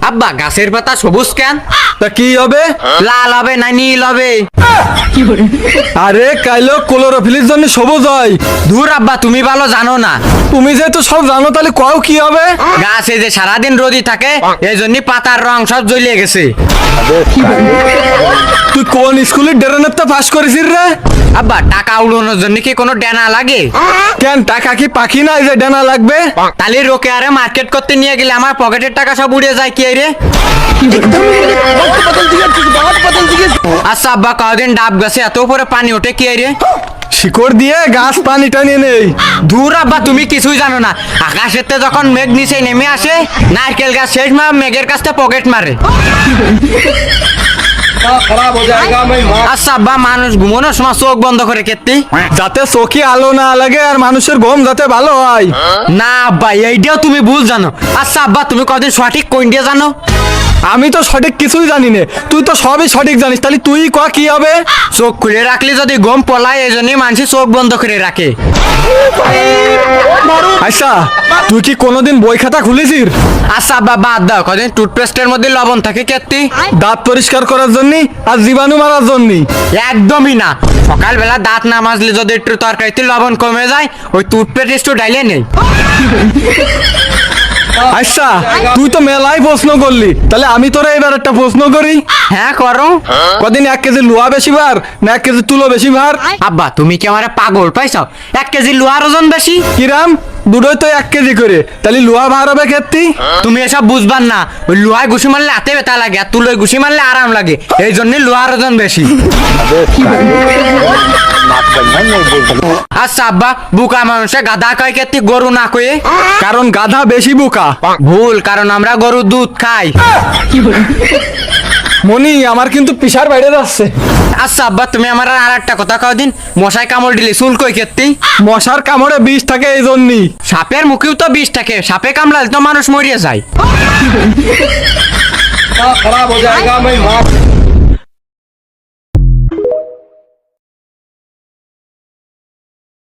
আব্বা গাছের পাতা সবুজ কেন? তা কি হবে? লাল হবে না নীল হবে? আরে কাইলো ক্লোরোফিলের জন্য সবুজ হয়। ধুর আব্বা, তুমি ভালো জানো না। তুমি যেহেতু সব জানো তাহলে কও কি হবে? গাছে যে সারাদিন রোদি থাকে এই জন্য পাতার রং সব জ্বলে গেছে। তুই কোন স্কুলের ডেরানেতে পাস করেছিস রে? আব্বা টাকা উড়ানোর জন্য কি কোনো ডেনা লাগে? কেন টাকা কি পাখি না যে ডানা লাগবে? তাহলে রোকে আরে মার্কেট করতে নিয়ে গেলে আমার পকেটের টাকা সব উড়ে যায় কি রে? আচ্ছা আব্বা, কদিন ডাব গাছে এত উপরে পানি ওঠে কি রে? শিকড় দিয়ে গাছ পানি টানিয়ে নেই। দূর আব্বা, তুমি কিছুই জানো না। আকাশেতে যখন মেঘ নিচে নেমে আসে, নারকেল গাছ শেষ মেঘের কাছটা পকেট মারে। আচ্ছা আব্বা, মানুষ ঘুমানোর সময় চোখ বন্ধ করে কেটে যাতে চোখে আলো না লাগে আর মানুষের ঘুম যাতে ভালো হয়। না আব্বা, এইটাও তুমি ভুল জানো। আচ্ছা আব্বা, তুমি কদিন সঠিক কোন দিয়ে জানো? আমি তো সঠিক কিছুই জানি না, তুই তো সবই সঠিক জানিস, তাহলে তুই ক কি হবে? চোখ খুলে রাখলে যদি ঘুম পলায় এই জন্যই মানুষ চোখ বন্ধ করে রাখে। আচ্ছা তুই কি কোনোদিন বই খাতা খুলেছিস? আচ্ছা আব্বা বাদ দাও, কদিন টুথপেস্টের মধ্যে লবণ থাকে কেটে দাঁত পরিষ্কার করার জন্য আর জীবাণু মারার জন্য? একদমই না। সকালবেলা দাঁত না মাজলে যদি একটু তরকারিতে লবণ কমে যায়, ওই টুথপেস্ট একটু ডাইলে নেই। আচ্ছা তুই তো মেলাই প্রশ্ন করলি, তাহলে আমি তোরা এবার একটা প্রশ্ন করি। হ্যাঁ করো। কদিন 1 কেজি লোহা বেশি ভার না 1 কেজি তুলো বেশি ভার? আব্বা তুমি কি আমার পাগল পাইছো? 1 কেজি লোহার ওজন বেশি। কিরাম? দুটোই তো 1 কেজি করে, তাহলে লোহা ভার হবে ক্ষেত্রে। তুমি এসব বুঝবার না। ওই লোহায় ঘুষি মারলে হাতে ব্যথা লাগে, আর তুলোয় ঘুষি মারলে আরাম লাগে, এই জন্য লোহার ওজন বেশি। আচ্ছা আব্বা, বুকা মানুষে গাধা কয় কেতি গরু না কয়ে? কারণ গাধা বেশি বোকা। ভুল, কারণ আমরা গরুর দুধ খাই। মনি আমার কিন্তু পিসার বাইরে যাচ্ছে। আচ্ছা আব্বা, তুমি আমার আর একটা কথা কও দিন, মশায় কামড় দিলে চুল কই কেতি? মশার কামড়ে বিষ থাকে এই জন্যই। সাপের মুখেও তো বিষ থাকে, সাপে কামড়ালে তো মানুষ মরিয়ে যায়।